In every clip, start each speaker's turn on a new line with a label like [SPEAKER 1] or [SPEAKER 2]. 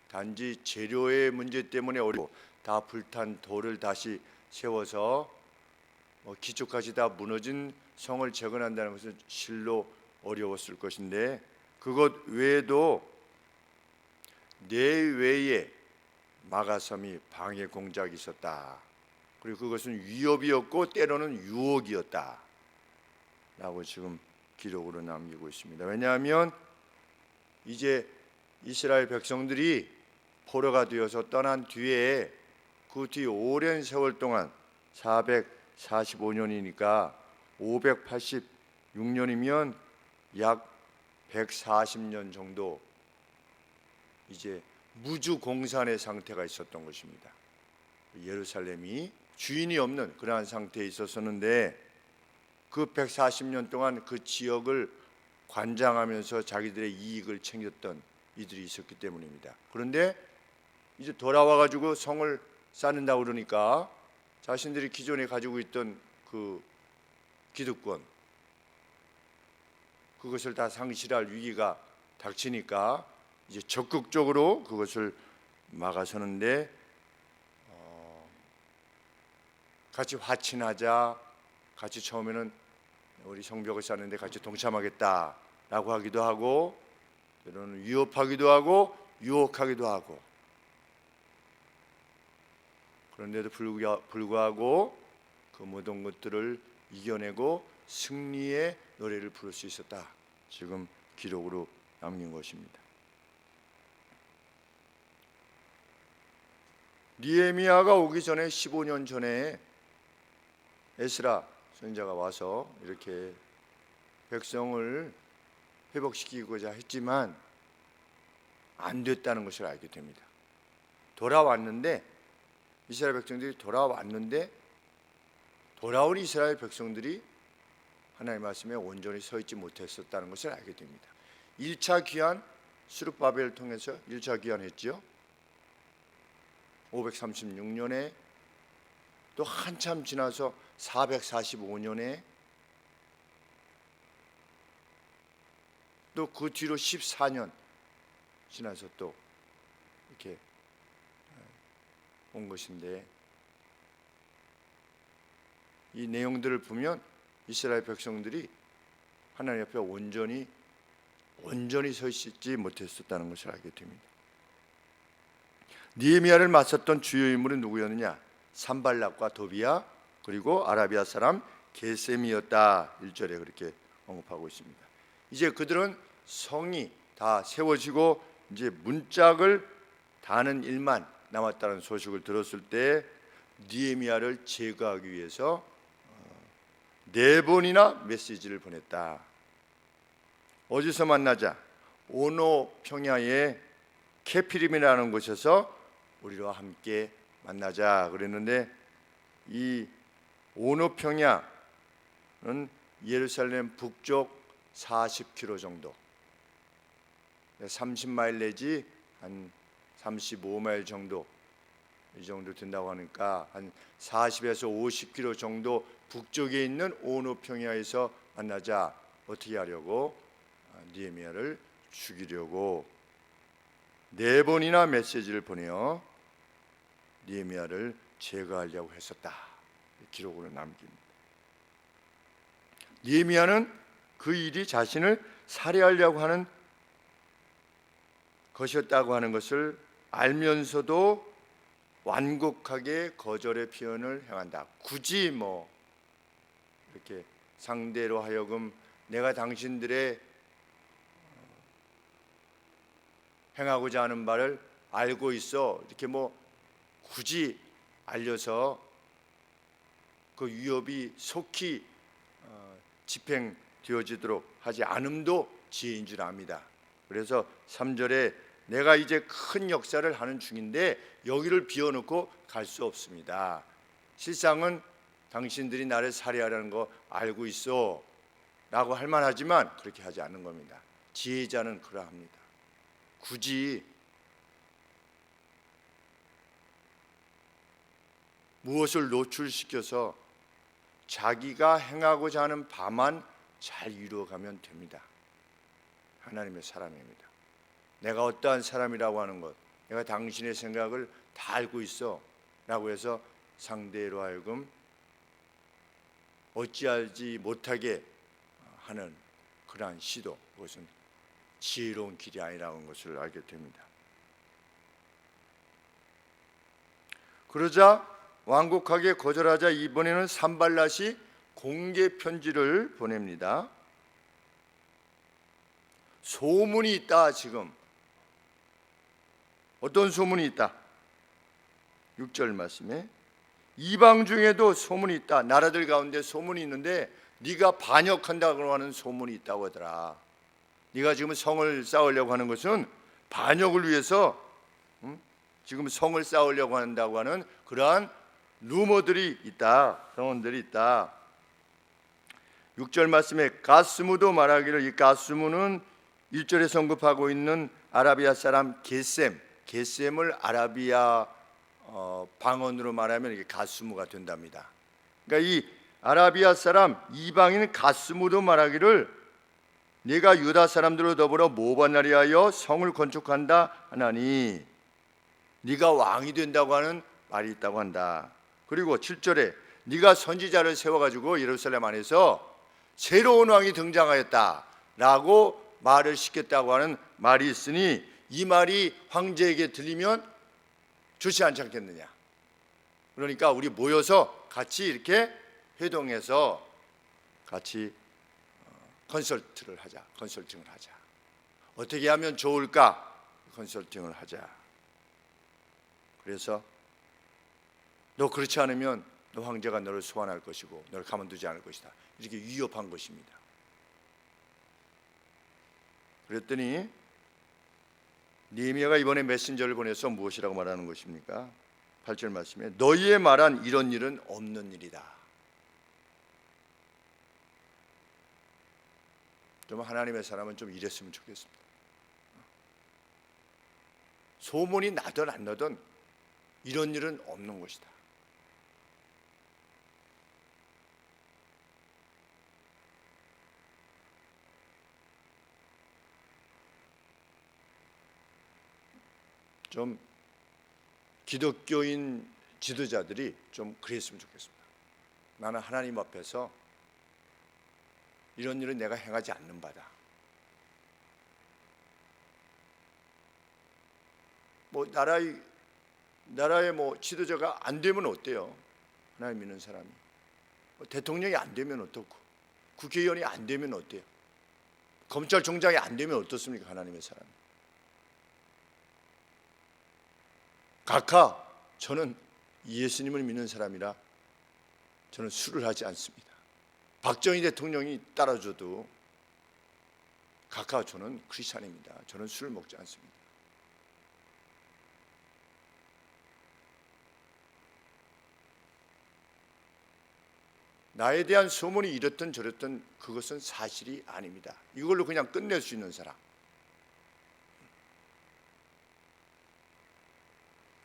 [SPEAKER 1] 단지 재료의 문제 때문에 어려워 다 불탄 돌을 다시 세워서 기초까지 다 무너진 성을 재건한다는 것은 실로 어려웠을 것인데, 그것 외에도 내외에 마가섬이 방해 공작이 있었다. 그리고 그것은 위협이었고 때로는 유혹이었다 라고 지금 기록으로 남기고 있습니다. 왜냐하면 이제 이스라엘 백성들이 포로가 되어서 떠난 뒤에 그 뒤 오랜 세월 동안 445년이니까 586년이면 약 140년 정도 이제 무주공산의 상태가 있었던 것입니다. 예루살렘이 주인이 없는 그러한 상태에 있었었는데, 그 140년 동안 그 지역을 관장하면서 자기들의 이익을 챙겼던 이들이 있었기 때문입니다. 그런데 이제 돌아와 가지고 성을 쌓는다고 그러니까 자신들이 기존에 가지고 있던 그 기득권, 그것을 다 상실할 위기가 닥치니까 이제 적극적으로 그것을 막아서는데, 같이 화친하자, 같이 처음에는 우리 성벽을 쌓는데 같이 동참하겠다라고 하기도 하고, 때로는 위협하기도 하고 유혹하기도 하고, 그런데도 불구하고 그 모든 것들을 이겨내고 승리의 노래를 부를 수 있었다. 지금 기록으로 남긴 것입니다. 느헤미야가 오기 전에 15년 전에 에스라 선지자가 와서 이렇게 백성을 회복시키고자 했지만 안 됐다는 것을 알게 됩니다. 돌아왔는데, 이스라엘 백성들이 돌아왔는데 돌아온 이스라엘 백성들이 하나님의 말씀에 온전히 서 있지 못했었다는 것을 알게 됩니다. 1차 귀환 스룹바벨을 통해서 1차 귀환했죠. 536년에 또 한참 지나서 445년에 또 그 뒤로 14년 지나서 또 이렇게 온 것인데, 이 내용들을 보면 이스라엘 백성들이 하나님 앞에 온전히 서 있지 못했었다는 것을 알게 됩니다. 느헤미야를 맞섰던 주요 인물은 누구였느냐? 산발락과 도비야, 그리고 아라비아 사람 게셈이었다. 1절에 그렇게 언급하고 있습니다. 이제 그들은 성이 다 세워지고 이제 문짝을 다는 일만 남았다는 소식을 들었을 때 느헤미야를 제거하기 위해서 4번이나 메시지를 보냈다. 어디서 만나자? 오노 평야의 케피림이라는 곳에서 우리와 함께 만나자 그랬는데, 이 오노 평야는 예루살렘 북쪽 40km 정도, 30마일 내지 한 35마일 정도, 이 정도 된다고 하니까 한 40에서 50km 정도 북쪽에 있는 오노 평야에서 만나자. 어떻게 하려고? 느헤미야를 죽이려고 4번이나 메시지를 보내어 느헤미야를 제거하려고 했었다. 기록으로 남깁니다. 느헤미야는 그 일이 자신을 살해하려고 하는 것이었다고 하는 것을 알면서도 완곡하게 거절의 표현을 행한다. 굳이 이렇게 상대로 하여금 내가 당신들의 행하고자 하는 바를 알고 있어, 이렇게 굳이 알려서 그 위협이 속히 집행되어지도록 하지 않음도 지혜인 줄 압니다. 그래서 3절에 내가 이제 큰 역사를 하는 중인데 여기를 비워놓고 갈 수 없습니다. 실상은 당신들이 나를 살해하려는 거 알고 있어 라고 할 만하지만 그렇게 하지 않는 겁니다. 지혜자는 그러합니다. 굳이 무엇을 노출시켜서 자기가 행하고자 하는 바만 잘 이루어가면 됩니다. 하나님의 사람입니다. 내가 어떠한 사람이라고 하는 것, 내가 당신의 생각을 다 알고 있어 라고 해서 상대로 하여금 어찌하지 못하게 하는 그러한 시도, 그것은 지혜로운 길이 아니라는 것을 알게 됩니다. 그러자 완곡하게 거절하자 이번에는 산발랏이 공개 편지를 보냅니다. 소문이 있다. 지금 어떤 소문이 있다? 6절 말씀에 이방 중에도 소문이 있다. 나라들 가운데 소문이 있는데 네가 반역한다고 하는 소문이 있다고 하더라. 네가 지금 성을 쌓으려고 하는 것은 반역을 위해서 지금 성을 쌓으려고 한다고 하는 그러한 루머들이 있다. 성원들이 있다. 6절 말씀에 가스무도 말하기를, 이 가스무는 1절에 언급하고 있는 아라비아 사람 게셈을 아라비아 방언으로 말하면 이게 가스무가 된답니다. 그러니까 이 아라비아 사람 이방인 가스무도 말하기를 네가 유다 사람들로 더불어 모반을 위하여 성을 건축한다 하나니 네가 왕이 된다고 하는 말이 있다고 한다. 그리고 7절에 네가 선지자를 세워가지고 예루살렘 안에서 새로운 왕이 등장하였다라고 말을 시켰다고 하는 말이 있으니 이 말이 황제에게 들리면 좋지 않지 않겠느냐. 그러니까 우리 모여서 같이 이렇게 회동해서 같이 컨설팅을 하자. 어떻게 하면 좋을까? 컨설팅을 하자. 그래서 너 그렇지 않으면 너 황제가 너를 소환할 것이고 너를 가만두지 않을 것이다. 이렇게 위협한 것입니다. 그랬더니 느헤미야가 이번에 메신저를 보내서 무엇이라고 말하는 것입니까? 8절 말씀에 너희의 말한 이런 일은 없는 일이다. 좀 하나님의 사람은 좀 이랬으면 좋겠습니다. 소문이 나든 안 나든 이런 일은 없는 것이다. 좀 기독교인 지도자들이 좀 그랬으면 좋겠습니다. 나는 하나님 앞에서 이런 일은 내가 행하지 않는 바다. 뭐 나라의 뭐 지도자가 안 되면 어때요? 하나님 믿는 사람이 대통령이 안 되면 어떻고, 국회의원이 안 되면 어때요? 검찰총장이 안 되면 어떻습니까? 하나님의 사람이. 각하, 저는 예수님을 믿는 사람이라 저는 술을 하지 않습니다. 박정희 대통령이 따라줘도 각하, 저는 크리스찬입니다. 저는 술을 먹지 않습니다. 나에 대한 소문이 이렇든 저렇든 그것은 사실이 아닙니다. 이걸로 그냥 끝낼 수 있는 사람,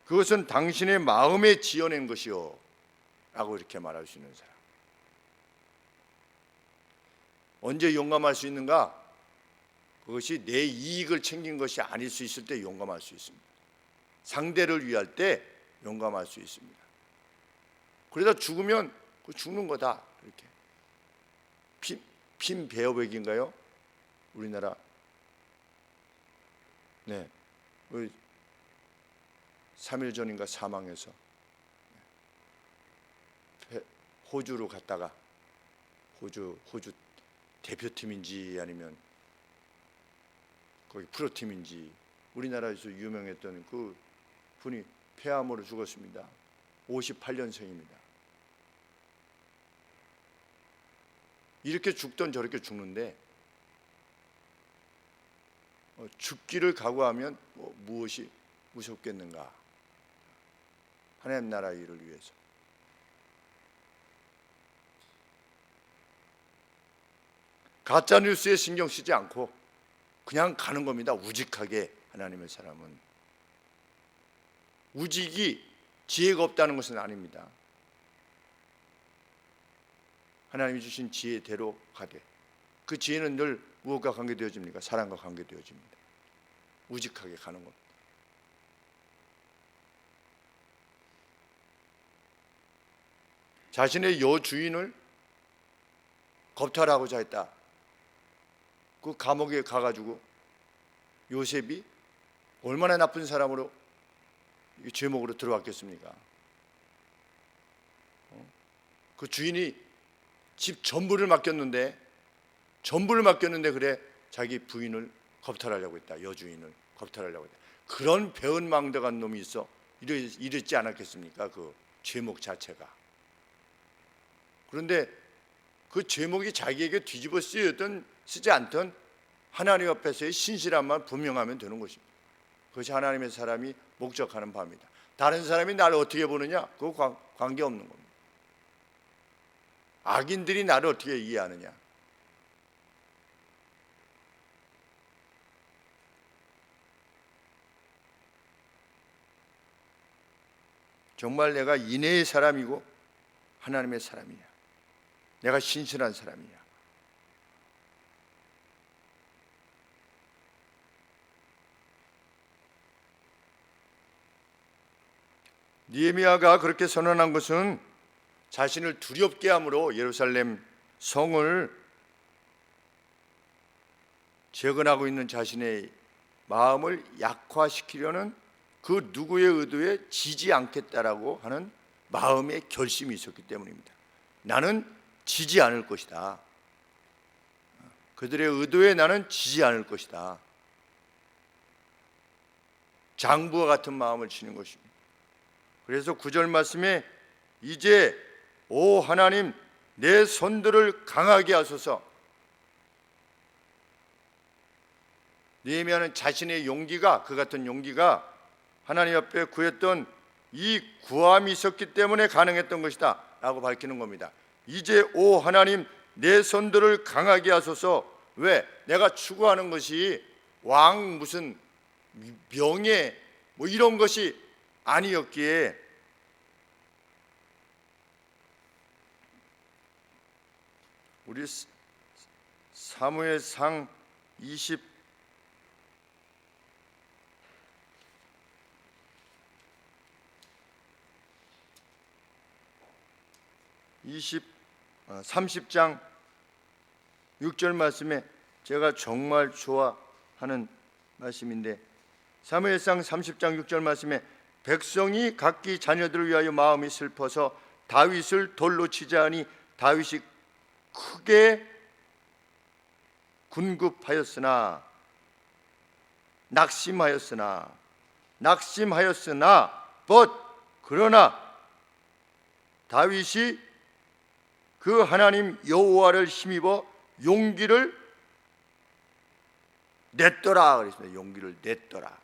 [SPEAKER 1] 그것은 당신의 마음에 지어낸 것이요 라고 이렇게 말할 수 있는 사람. 언제 용감할 수 있는가? 그것이 내 이익을 챙긴 것이 아닐 수 있을 때 용감할 수 있습니다. 상대를 위할 때 용감할 수 있습니다. 그러다 죽으면 죽는 거다. 이렇게 핀 베어백인가요? 우리나라 3일 전인가 사망해서 호주로 갔다가 호주 대표팀인지 아니면 거기 프로팀인지 우리나라에서 유명했던 그 분이 폐암으로 죽었습니다. 58년생입니다. 이렇게 죽던 저렇게 죽는데 죽기를 각오하면 무엇이 무섭겠는가? 하나님 나라 일을 위해서. 가짜 뉴스에 신경 쓰지 않고 그냥 가는 겁니다. 우직하게. 하나님의 사람은 우직이 지혜가 없다는 것은 아닙니다. 하나님이 주신 지혜대로 가되, 그 지혜는 늘 무엇과 관계되어집니까? 사랑과 관계되어집니다. 우직하게 가는 겁니다. 자신의 여주인을 겁탈하고자 했다. 그 감옥에 가가지고 요셉이 얼마나 나쁜 사람으로 죄목으로 들어왔겠습니까? 그 주인이 집 전부를 맡겼는데 그래 자기 부인을 겁탈하려고 했다. 여주인을 겁탈하려고 했다. 그런 배은망덕한 놈이 있어 이랬지 않았겠습니까? 그 죄목 자체가. 그런데 그 죄목이 자기에게 뒤집어 쓰지 않던 하나님 앞에서의 신실함만 분명하면 되는 것입니다. 그것이 하나님의 사람이 목적하는 바입니다. 다른 사람이 나를 어떻게 보느냐? 그거 관계없는 겁니다. 악인들이 나를 어떻게 이해하느냐? 정말 내가 인애의 사람이고 하나님의 사람이냐? 내가 신실한 사람이냐? 느헤미야가 그렇게 선언한 것은 자신을 두렵게 함으로 예루살렘 성을 재건하고 있는 자신의 마음을 약화시키려는 그 누구의 의도에 지지 않겠다라고 하는 마음의 결심이 있었기 때문입니다. 나는 지지 않을 것이다. 그들의 의도에 나는 지지 않을 것이다. 장부와 같은 마음을 지닌 것입니다. 그래서 9절 말씀에 이제 오 하나님 내 손들을 강하게 하소서. 느헤미야는 자신의 용기가 그 같은 용기가 하나님 앞에 구했던 이 구함이 있었기 때문에 가능했던 것이다 라고 밝히는 겁니다. 이제 오 하나님 내 손들을 강하게 하소서. 왜? 내가 추구하는 것이 왕 무슨 명예 뭐 이런 것이 아니었기에 우리 사무엘상 30장 6절 말씀에 제가 정말 좋아하는 말씀인데 사무엘상 30장 6절 말씀에 백성이 각기 자녀들을 위하여 마음이 슬퍼서 다윗을 돌로 치자 하니 다윗이 크게 군급하였으나 낙심하였으나 그러나 다윗이 그 하나님 여호와를 힘입어 용기를 냈더라 그랬습니다. 용기를 냈더라.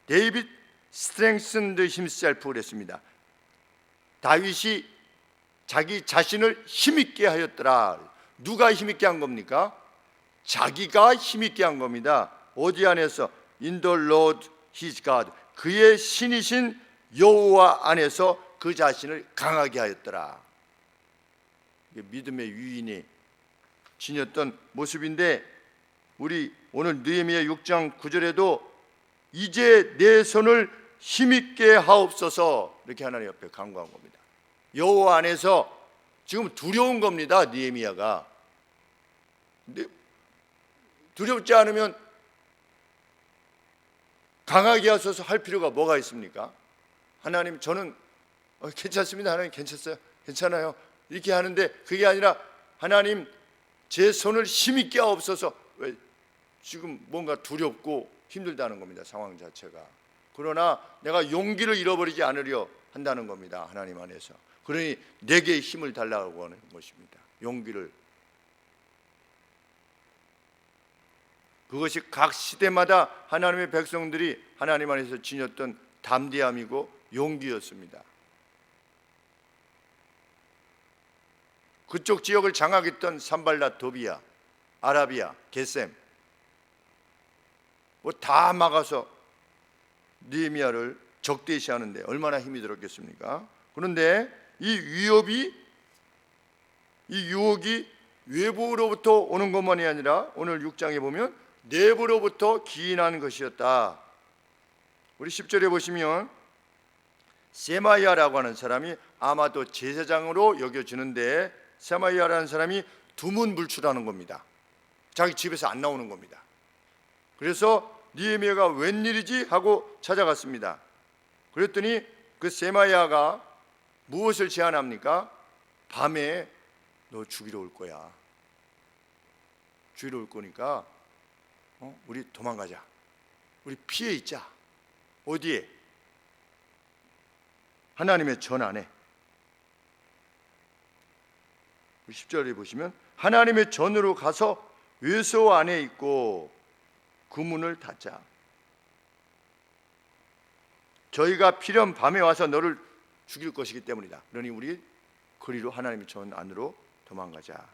[SPEAKER 1] 데이빗 strengthened himself 그랬습니다. 다윗이 자기 자신을 힘있게 하였더라. 누가 힘있게 한 겁니까? 자기가 힘있게 한 겁니다. 어디 안에서? In the Lord his God. 그의 신이신 여호와 안에서 그 자신을 강하게 하였더라. 믿음의 유인이 지녔던 모습인데 우리 오늘 느헤미야 6장 9절에도 이제 내 손을 힘있게 하옵소서 이렇게 하나님 옆에 간구한 겁니다. 여호와 안에서 지금 두려운 겁니다. 느헤미야가. 근데 두렵지 않으면 강하게 하소서 할 필요가 뭐가 있습니까? 하나님 저는 괜찮습니다. 하나님 괜찮아요. 이렇게 하는데 그게 아니라 하나님 제 손을 힘있게 하옵소서. 왜? 지금 뭔가 두렵고 힘들다는 겁니다. 상황 자체가. 그러나 내가 용기를 잃어버리지 않으려 한다는 겁니다. 하나님 안에서. 그러니 내게 힘을 달라고 하는 것입니다. 용기를. 그것이 각 시대마다 하나님의 백성들이 하나님 안에서 지녔던 담대함이고 용기였습니다. 그쪽 지역을 장악했던 산발랏 도비야, 아라비아, 게셈 뭐 다 막아서 느헤미야를 적대시하는데 얼마나 힘이 들었겠습니까? 그런데 이 유혹이 외부로부터 오는 것만이 아니라 오늘 6장에 보면 내부로부터 기인한 것이었다. 우리 10절에 보시면 세마야라고 하는 사람이 아마도 제사장으로 여겨지는데, 세마야라는 사람이 두문불출하는 겁니다. 자기 집에서 안 나오는 겁니다. 그래서 느헤미야가 웬일이지 하고 찾아갔습니다. 그랬더니 그 세마야가 무엇을 제안합니까? 밤에 너 죽이러 올 거야. 죽이러 올 거니까 우리 도망가자. 우리 피해 있자. 어디에? 하나님의 전 안에. 10절에 보시면 하나님의 전으로 가서 외소 안에 있고 그 문을 닫자. 저희가 필연 밤에 와서 너를 죽일 것이기 때문이다. 그러니 우리 거리로 하나님의 전 안으로 도망가자.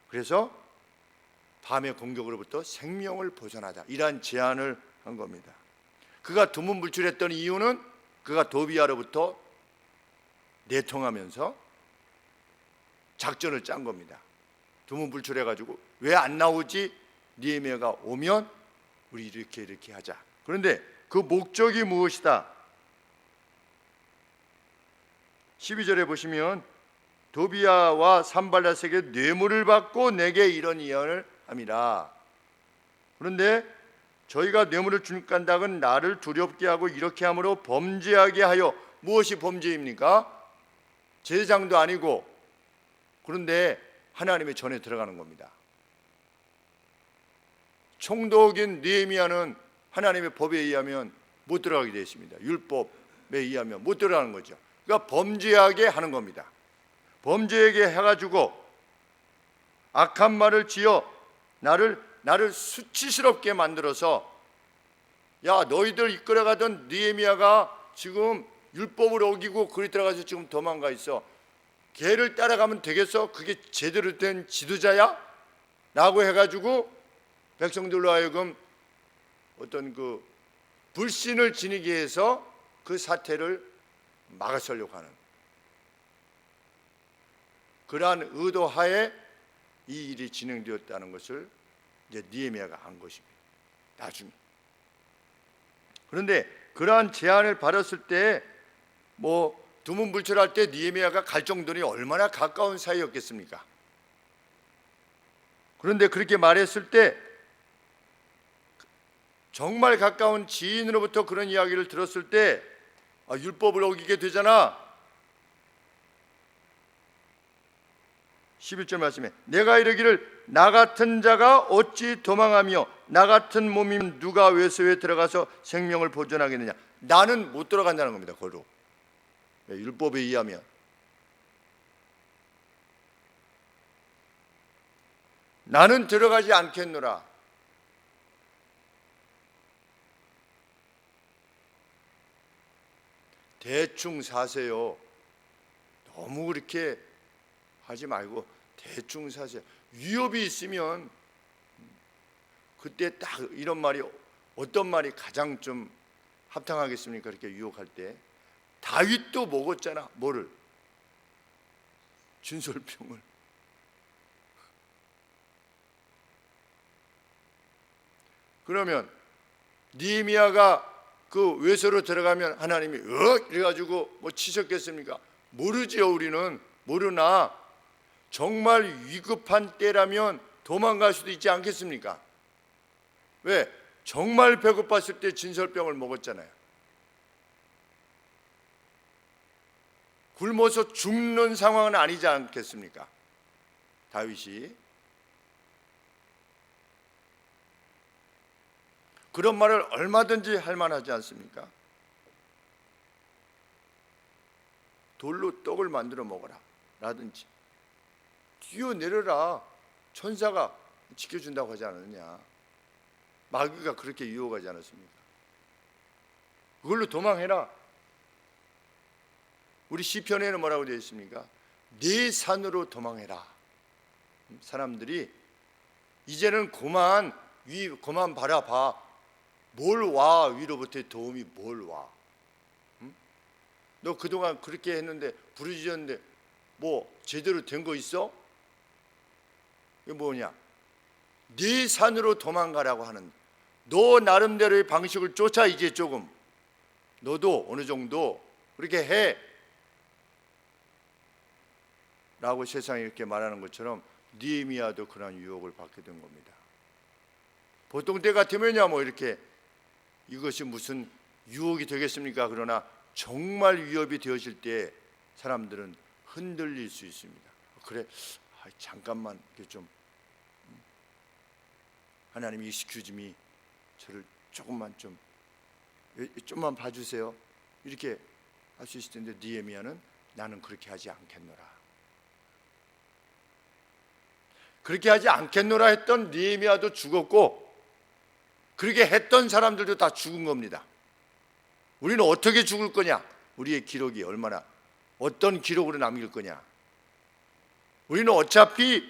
[SPEAKER 1] 그래서 밤의 공격으로부터 생명을 보존하자, 이러한 제안을 한 겁니다. 그가 두문불출했던 이유는 그가 도비야로부터 내통하면서 작전을 짠 겁니다. 두문불출해가지고 왜 안 나오지? 느헤미야가 오면 우리 이렇게 하자. 그런데 그 목적이 무엇이다? 12절에 보시면 도비야와 산발랏에게 뇌물을 받고 내게 이런 예언을 함이라. 그런데 저희가 뇌물을 준 까닭은 나를 두렵게 하고 이렇게 함으로 범죄하게 하여. 무엇이 범죄입니까? 제사장도 아니고, 그런데 하나님의 전에 들어가는 겁니다. 총독인 느헤미야는 하나님의 법에 의하면 못 들어가게 되어 있습니다. 율법에 의하면 못 들어가는 거죠. 그러니까 범죄하게 하는 겁니다. 범죄하게 해가지고 악한 말을 지어 나를 수치스럽게 만들어서, 야, 너희들 이끌어가던 느헤미야가 지금 율법을 어기고 그리 들어가서 지금 도망가 있어. 걔를 따라가면 되겠어? 그게 제대로 된 지도자야? 라고 해가지고 백성들로 하여금 어떤 그 불신을 지니게 해서 그 사태를 막아서려고 하는 그러한 의도하에 이 일이 진행되었다는 것을 이제 느헤미야가 안 것입니다. 나중에. 그런데 그러한 제안을 받았을 때 두문불출할 때 느헤미야가 갈 정도니 얼마나 가까운 사이였겠습니까? 그런데 그렇게 말했을 때 정말 가까운 지인으로부터 그런 이야기를 들었을 때 율법을 어기게 되잖아. 11절 말씀에 내가 이르기를 나 같은 자가 어찌 도망하며 나 같은 몸이면 누가 외소에 들어가서 생명을 보존하겠느냐. 나는 못 들어간다는 겁니다. 거로 율법에 의하면. 나는 들어가지 않겠노라. 대충 사세요. 너무 그렇게 하지 말고 대충 사세요. 위협이 있으면 그때 딱 이런 말이, 어떤 말이 가장 좀 합당하겠습니까? 그렇게 유혹할 때 다윗도 먹었잖아. 뭐를? 진설병을. 그러면 느헤미야가 그 외소로 들어가면 하나님이 이래가지고 치셨겠습니까? 모르지요. 우리는 모르나 정말 위급한 때라면 도망갈 수도 있지 않겠습니까? 왜? 정말 배고팠을 때 진설병을 먹었잖아요. 굶어서 죽는 상황은 아니지 않겠습니까? 다윗이. 그런 말을 얼마든지 할 만하지 않습니까? 돌로 떡을 만들어 먹어라 라든지, 뛰어내려라, 천사가 지켜준다고 하지 않았느냐. 마귀가 그렇게 유혹하지 않았습니까? 그걸로 도망해라. 우리 시편에는 뭐라고 되어 있습니까? 네 산으로 도망해라. 사람들이 이제는 그만 바라봐. 뭘 와? 위로부터의 도움이 뭘 와? 응? 너 그동안 그렇게 했는데 부르짖었는데 제대로 된 거 있어? 이게 뭐냐? 네 산으로 도망가라고 하는, 너 나름대로의 방식을 쫓아. 이제 조금 너도 어느 정도 그렇게 해 라고 세상이 이렇게 말하는 것처럼 느헤미야도 그런 유혹을 받게 된 겁니다. 보통 때 같으면야 뭐 이렇게 이것이 무슨 유혹이 되겠습니까? 그러나 정말 위협이 되어질 때 사람들은 흔들릴 수 있습니다. 그래, 잠깐만 이렇게 좀 하나님 excuse me, 저를 조금만 좀만 봐주세요. 이렇게 할 수 있을 텐데 느헤미야는 나는 그렇게 하지 않겠노라. 그렇게 하지 않겠노라 했던 느헤미야도 죽었고 그렇게 했던 사람들도 다 죽은 겁니다. 우리는 어떻게 죽을 거냐? 우리의 기록이 얼마나 어떤 기록으로 남길 거냐? 우리는 어차피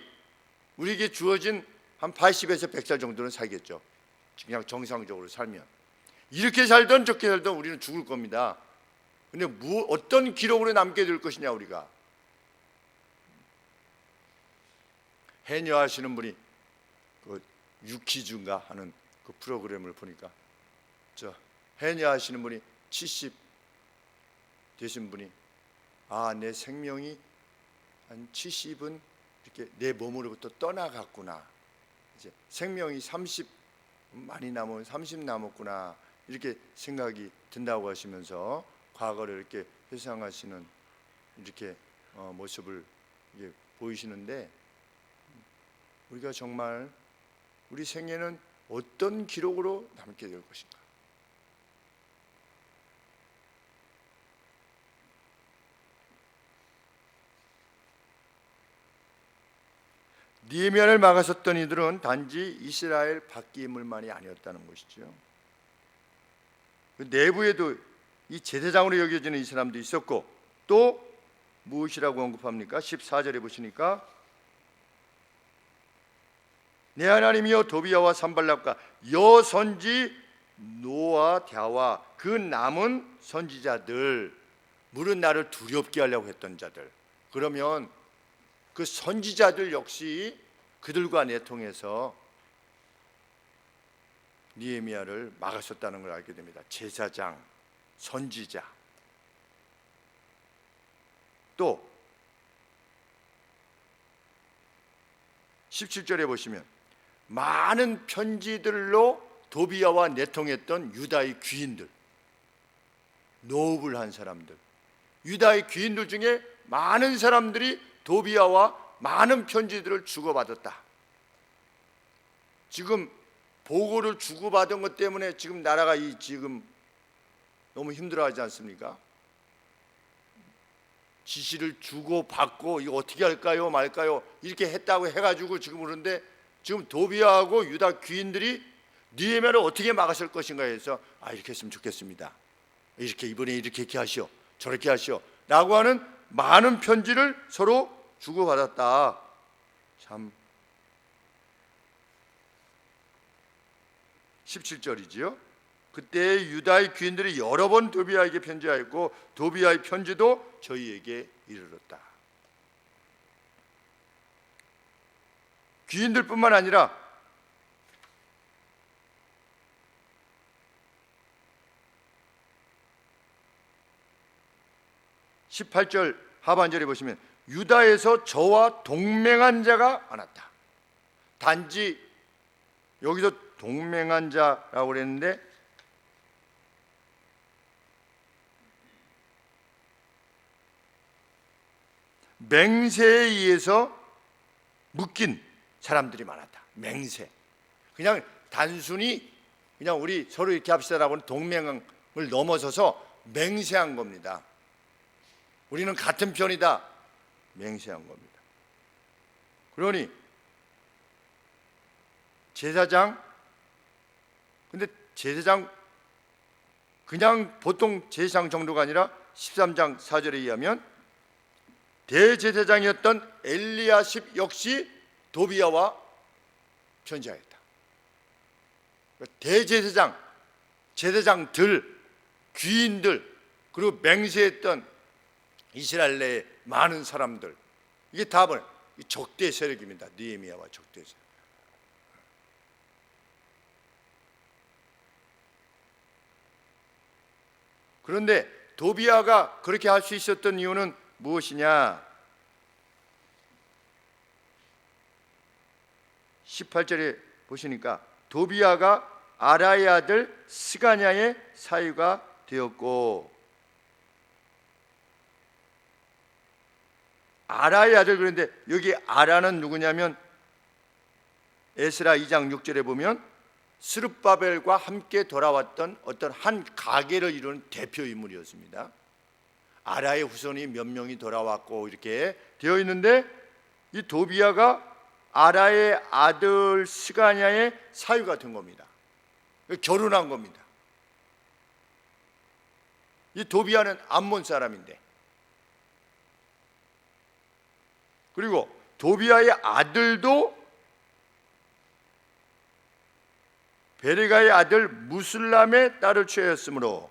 [SPEAKER 1] 우리에게 주어진 한 80에서 100살 정도는 살겠죠. 그냥 정상적으로 살면. 이렇게 살던 저렇게 살던 우리는 죽을 겁니다. 근데 어떤 기록으로 남게 될 것이냐 우리가. 해녀 하시는 분이 그 유퀴즈인가 하는 그 프로그램을 보니까 저 해녀 하시는 분이 70 되신 분이 내 생명이 한 70은 이렇게 내 몸으로부터 떠나갔구나. 이제 생명이 30 많이 남으면 30 남았구나. 이렇게 생각이 든다고 하시면서 과거를 이렇게 회상하시는 이렇게 모습을 이제 보이시는데 우리가 정말 우리 생애는 어떤 기록으로 남게 될 것인가? 느헤미야를 막았었던 이들은 단지 이스라엘 밖의 인물만이 아니었다는 것이죠. 그 내부에도 이 제사장으로 여겨지는 이 사람도 있었고 또 무엇이라고 언급합니까? 14절에 보시니까 내 하나님이여 도비야와 산발락과 여선지 노아랴와 그 남은 선지자들, 물은 나를 두렵게 하려고 했던 자들. 그러면 그 선지자들 역시 그들과 내통해서 느헤미야를 막았었다는 걸 알게 됩니다. 제사장, 선지자. 또 17절에 보시면 많은 편지들로 도비야와 내통했던 유다의 귀인들, 노블한 사람들, 유다의 귀인들 중에 많은 사람들이 도비야와 많은 편지들을 주고받았다. 지금 보고를 주고받은 것 때문에 지금 나라가 지금 너무 힘들어하지 않습니까? 지시를 주고받고 이거 어떻게 할까요 말까요 이렇게 했다고 해가지고 지금 그런데 지금 도비야하고 유다 귀인들이 느헤미야를 어떻게 막았을 것인가 해서 이렇게 했으면 좋겠습니다. 이렇게 이번에 이렇게 하시오, 저렇게 하시오 라고 하는 많은 편지를 서로 주고받았다. 참 17절이지요. 그때 유다의 귀인들이 여러 번 도비야에게 편지하였고 도비야의 편지도 저희에게 이르렀다. 귀인들뿐만 아니라 (18절) 하반절에 보시면 유다에서 저와 동맹한 자가 많았다. 단지 여기서 동맹한 자라고 그랬는데 맹세에 의해서 묶인 사람들이 많았다. 맹세. 그냥 단순히 그냥 우리 서로 이렇게 합시다라고 하는 동맹을 넘어서서 맹세한 겁니다. 우리는 같은 편이다. 맹세한 겁니다. 그러니 제사장, 근데 제사장 그냥 보통 제사장 정도가 아니라 13장 4절에 의하면 대제사장이었던 엘리야십 역시 도비야와 편지하였다. 대제사장, 제사장들, 귀인들, 그리고 맹세했던 이스라엘 내의 많은 사람들, 이게 다 적대 세력입니다. 느헤미야와 적대 세력. 그런데 도비야가 그렇게 할 수 있었던 이유는 무엇이냐? 18절에 보시니까 도비야가 아라의 아들 스가냐의 사위가 되었고, 아라의 아들, 그런데 여기 아라는 누구냐면 에스라 2장 6절에 보면 스룹바벨과 함께 돌아왔던 어떤 한 가계를 이루는 대표 인물이었습니다. 아라의 후손이 몇 명이 돌아왔고 이렇게 되어 있는데, 이 도비야가 아라의 아들 스가냐의 사위가 된 겁니다. 결혼한 겁니다. 이 도비야는 암몬 사람인데, 그리고 도비야의 아들도 베레가의 아들 무술람의 딸을 취하였으므로,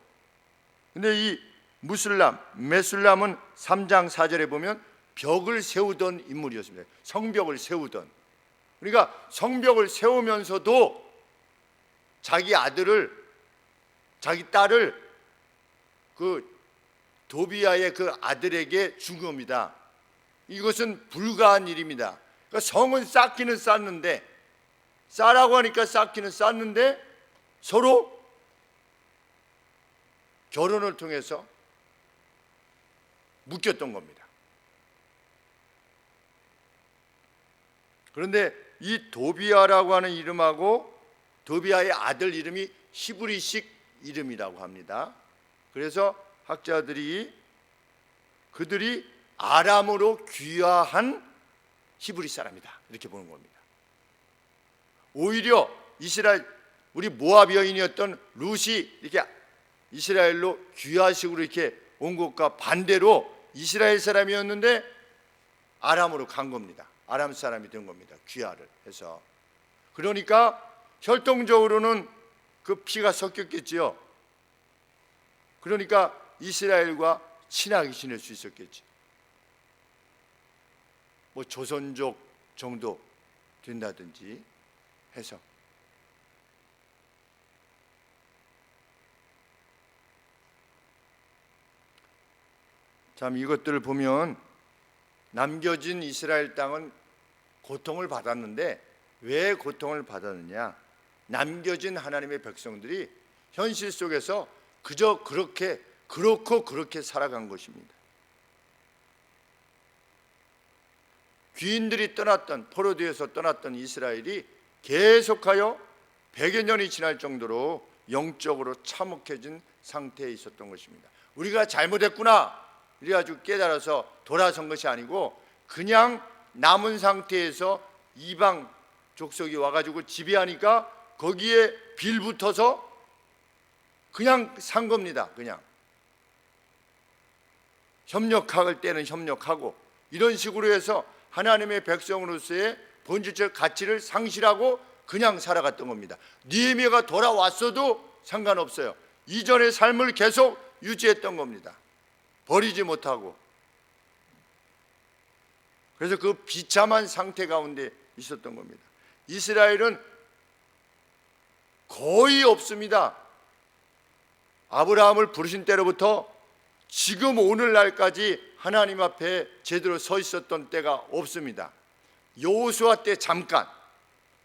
[SPEAKER 1] 근데 이 메술람은 3장 4절에 보면 벽을 세우던 인물이었습니다. 성벽을 세우던. 그러니까 성벽을 세우면서도 자기 딸을 그 도비야의 그 아들에게 준 겁니다. 이것은 불가한 일입니다. 그러니까 성은 쌓기는 쌓는데, 쌓으라고 하니까 쌓기는 쌓는데 서로 결혼을 통해서 묶였던 겁니다. 그런데 이 도비야라고 하는 이름하고 도비야의 아들 이름이 히브리식 이름이라고 합니다. 그래서 학자들이 그들이 아람으로 귀화한 히브리 사람이다 이렇게 보는 겁니다. 오히려 우리 모압 여인이었던 룻이 이렇게 이스라엘로 귀화식으로 이렇게 온 것과 반대로 이스라엘 사람이었는데 아람으로 간 겁니다. 아람 사람이 된 겁니다. 귀화를 해서. 그러니까 혈통적으로는 그 피가 섞였겠지요. 그러니까 이스라엘과 친하게 지낼 수 있었겠지. 뭐 조선족 정도 된다든지 해서. 참 이것들을 보면 남겨진 이스라엘 땅은 고통을 받았는데 왜 고통을 받았느냐? 남겨진 하나님의 백성들이 현실 속에서 그저 그렇게 살아간 것입니다. 귀인들이 포로되어서 떠났던 이스라엘이 계속하여 100여 년이 지날 정도로 영적으로 참혹해진 상태에 있었던 것입니다. 우리가 잘못했구나 이래가지고 깨달아서 돌아선 것이 아니고 그냥 남은 상태에서 이방 족속이 와가지고 지배하니까 거기에 빌붙어서 그냥 산 겁니다. 그냥 협력할 때는 협력하고 이런 식으로 해서 하나님의 백성으로서의 본질적 가치를 상실하고 그냥 살아갔던 겁니다. 느헤미야가 돌아왔어도 상관없어요. 이전의 삶을 계속 유지했던 겁니다. 버리지 못하고. 그래서 그 비참한 상태 가운데 있었던 겁니다. 이스라엘은 거의 없습니다. 아브라함을 부르신 때로부터 지금 오늘날까지 하나님 앞에 제대로 서 있었던 때가 없습니다. 여호수아 때 잠깐,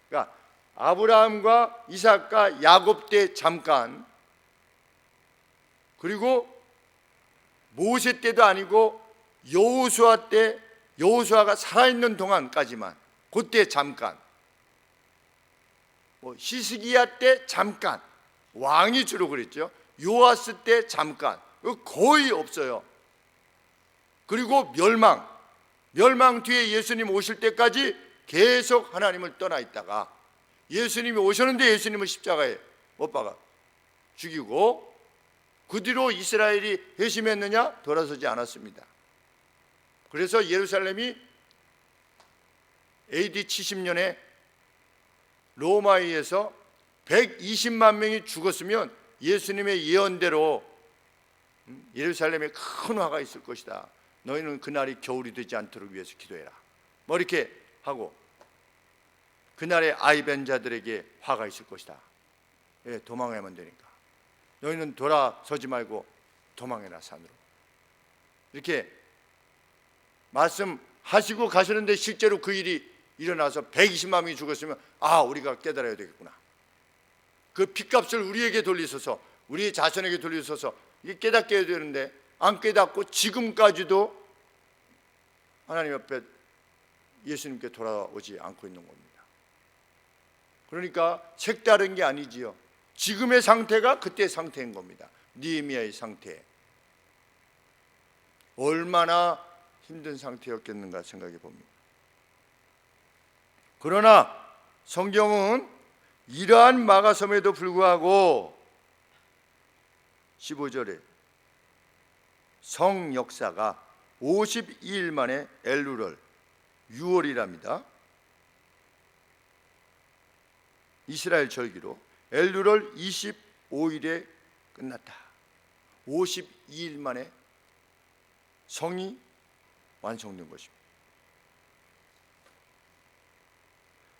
[SPEAKER 1] 그러니까 아브라함과 이삭과 야곱 때 잠깐, 그리고 모세 때도 아니고 여호수아 때, 여호수아가 살아있는 동안까지만, 그때 잠깐, 히스기야 때 잠깐, 왕이 주로 그랬죠. 요아스 때 잠깐, 거의 없어요. 그리고 멸망 뒤에 예수님 오실 때까지 계속 하나님을 떠나 있다가 예수님이 오셨는데 예수님을 십자가에 못 박아 죽이고 그 뒤로 이스라엘이 회심했느냐? 돌아서지 않았습니다. 그래서 예루살렘이 AD 70년에 로마에 의해서 120만 명이 죽었으면 예수님의 예언대로 예루살렘에 큰 화가 있을 것이다. 너희는 그날이 겨울이 되지 않도록 위해서 기도해라. 뭐 이렇게 하고 그날에 아이벤 자들에게 화가 있을 것이다. 예, 도망가야만 되니까. 너희는 돌아서지 말고 도망해라 산으로. 이렇게 말씀하시고 가시는데 실제로 그 일이 일어나서 120만 명이 죽었으면 우리가 깨달아야 되겠구나. 그 핏값을 우리에게 돌리소서, 우리의 자손에게 돌리소서. 이게 깨닫게 해야 되는데 안 깨닫고 지금까지도 하나님 앞에 예수님께 돌아오지 않고 있는 겁니다. 그러니까 색다른 게 아니지요. 지금의 상태가 그때의 상태인 겁니다. 느헤미야의 상태. 얼마나 힘든 상태였겠는가 생각해 봅니다. 그러나 성경은 이러한 막아섬에도 불구하고 15절에 성 역사가 52일 만에 엘루럴 6월이랍니다. 이스라엘 절기로 엘루럴 25일에 끝났다. 52일 만에 성이 완성된 것입니다.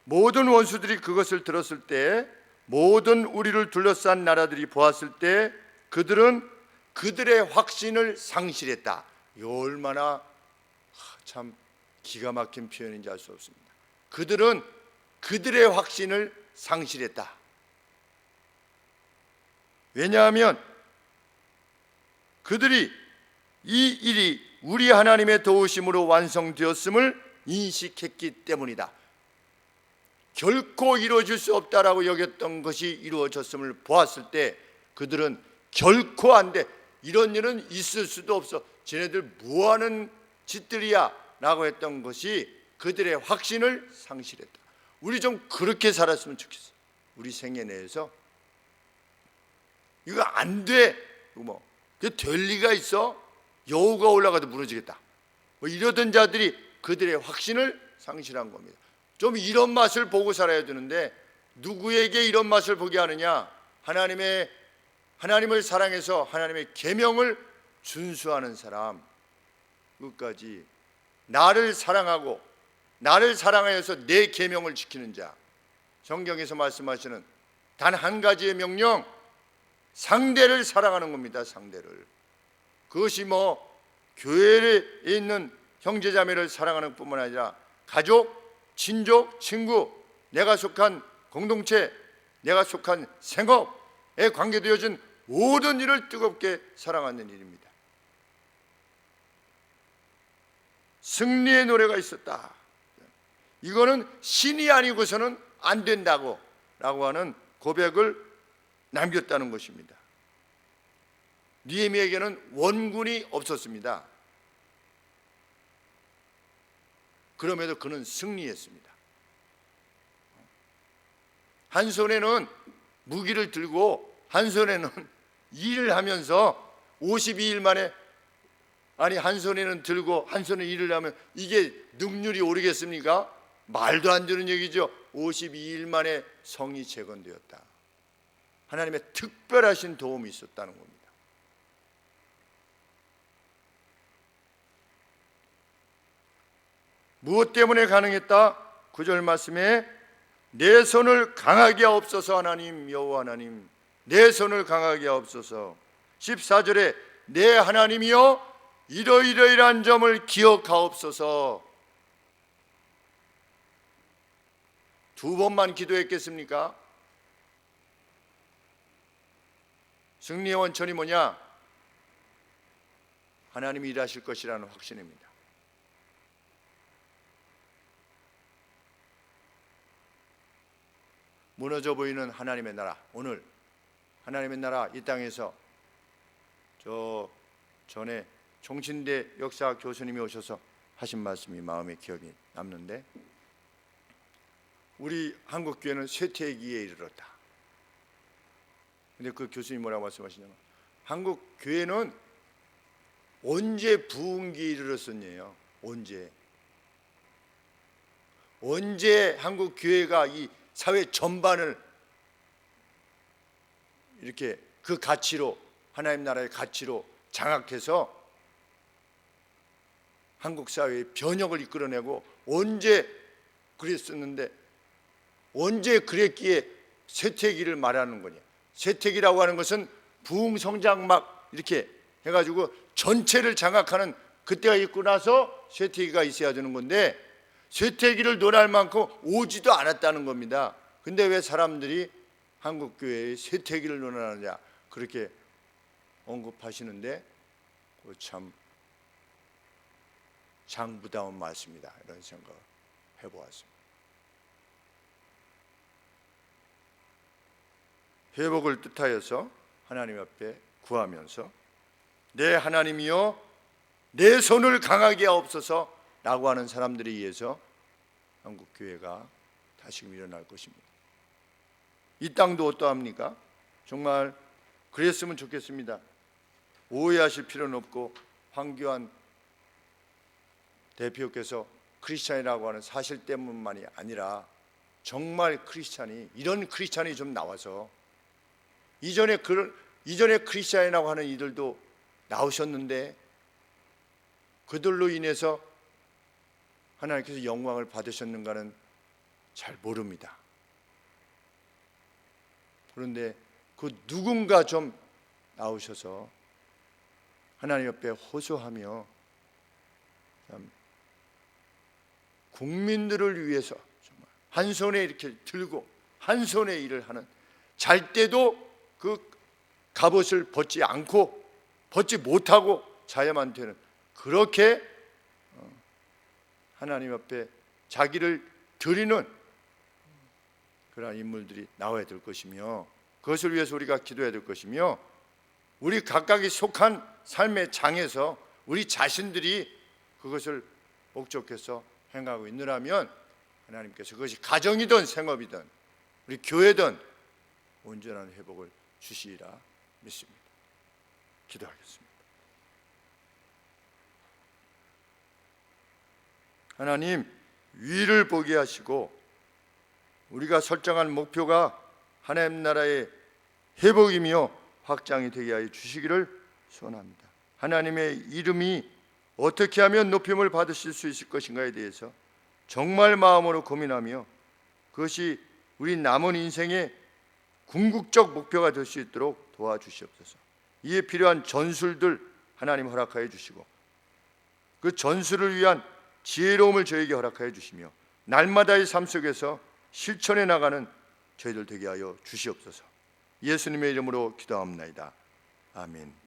[SPEAKER 1] 모든 원수들이 그것을 들었을 때, 모든 우리를 둘러싼 나라들이 보았을 때 그들은 그들의 확신을 상실했다. 이 얼마나 참 기가 막힌 표현인지 알 수 없습니다. 그들은 그들의 확신을 상실했다. 왜냐하면 그들이 이 일이 우리 하나님의 도우심으로 완성되었음을 인식했기 때문이다. 결코 이루어질 수 없다라고 여겼던 것이 이루어졌음을 보았을 때 그들은 결코 안 돼, 이런 일은 있을 수도 없어, 쟤네들 뭐하는 짓들이야 라고 했던 것이 그들의 확신을 상실했다. 우리 좀 그렇게 살았으면 좋겠어. 우리 생애 내에서 이거 안 돼, 그게 될 리가 있어? 여우가 올라가도 무너지겠다, 이러던 자들이 그들의 확신을 상실한 겁니다. 좀 이런 맛을 보고 살아야 되는데 누구에게 이런 맛을 보게 하느냐? 하나님을 사랑해서 하나님의 계명을 준수하는 사람, 끝까지 나를 사랑하고 나를 사랑하여서 내 계명을 지키는 자. 성경에서 말씀하시는 단 한 가지의 명령, 상대를 사랑하는 겁니다. 상대를. 그것이 교회에 있는 형제자매를 사랑하는 뿐만 아니라 가족, 친족, 친구, 내가 속한 공동체, 내가 속한 생업에 관계되어진 모든 일을 뜨겁게 사랑하는 일입니다. 승리의 노래가 있었다. 이거는 신이 아니고서는 안 된다고 라고 하는 고백을 남겼다는 것입니다. 느헤미야에게는 원군이 없었습니다. 그럼에도 그는 승리했습니다. 한 손에는 무기를 들고 한 손에는 일을 하면서 52일 만에, 한 손에는 들고 한 손에 일을 하면 이게 능률이 오르겠습니까? 말도 안 되는 얘기죠. 52일 만에 성이 재건되었다. 하나님의 특별하신 도움이 있었다는 겁니다. 무엇 때문에 가능했다? 9절 말씀에 내 손을 강하게 하옵소서. 하나님, 여호와 하나님, 내 손을 강하게 하옵소서. 14절에 내 하나님이여 이러이러이러한 점을 기억하옵소서. 두 번만 기도했겠습니까? 승리의 원천이 뭐냐? 하나님이 일하실 것이라는 확신입니다. 무너져 보이는 하나님의 나라, 오늘 하나님의 나라 이 땅에서 전에 총신대 역사 교수님이 오셔서 하신 말씀이 마음에 기억이 남는데, 우리 한국 교회는 쇠퇴기에 이르렀다. 근데 그 교수님 뭐라고 말씀하시냐면 한국 교회는 언제 부흥기에 이르렀었냐요. 언제 한국 교회가 이 사회 전반을 이렇게 그 가치로, 하나님 나라의 가치로 장악해서 한국 사회의 변혁을 이끌어내고, 언제 그랬었는데 언제 그랬기에 쇠퇴기를 말하는 거냐. 쇠퇴기라고 하는 것은 부흥 성장 막 이렇게 해가지고 전체를 장악하는 그때가 있고 나서 쇠퇴기가 있어야 되는 건데 쇠퇴기를 논할 만큼 오지도 않았다는 겁니다. 근데 왜 사람들이 한국교회의 쇠퇴기를 논하느냐 그렇게 언급하시는데 참 장부다운 말씀이다 이런 생각을 해보았습니다. 회복을 뜻하여서 하나님 앞에 구하면서 내 하나님이여 내 손을 강하게 하옵소서 라고 하는 사람들에 의해서 한국교회가 다시금 일어날 것입니다. 이 땅도 어떠합니까? 정말 그랬으면 좋겠습니다. 오해하실 필요는 없고 황교안 대표께서 크리스찬이라고 하는 사실 때문만이 아니라 정말 크리스찬이 이런 크리스찬이 좀 나와서 이전에 크리스찬이라고 하는 이들도 나오셨는데 그들로 인해서 하나님께서 영광을 받으셨는가는 잘 모릅니다. 그런데 그 누군가 좀 나오셔서 하나님 옆에 호소하며 국민들을 위해서 정말 한 손에 이렇게 들고 한 손에 일을 하는 잘 때도 그 갑옷을 벗지 않고 벗지 못하고 자야만 되는 그렇게 하나님 앞에 자기를 드리는 그러한 인물들이 나와야 될 것이며 그것을 위해서 우리가 기도해야 될 것이며 우리 각각이 속한 삶의 장에서 우리 자신들이 그것을 목적해서 행하고 있느라면 하나님께서 그것이 가정이든 생업이든 우리 교회든 온전한 회복을 주시리라 믿습니다. 기도하겠습니다. 하나님 위를 보게 하시고 우리가 설정한 목표가 하나님 나라의 회복이며 확장이 되게 하여 주시기를 소원합니다. 하나님의 이름이 어떻게 하면 높임을 받으실 수 있을 것인가에 대해서 정말 마음으로 고민하며 그것이 우리 남은 인생의 궁극적 목표가 될 수 있도록 도와주시옵소서. 이에 필요한 전술들 하나님 허락하여 주시고 그 전술을 위한 지혜로움을 저에게 허락하여 주시며 날마다의 삶 속에서 실천해 나가는 저희들 되게 하여 주시옵소서. 예수님의 이름으로 기도합니다. 아멘.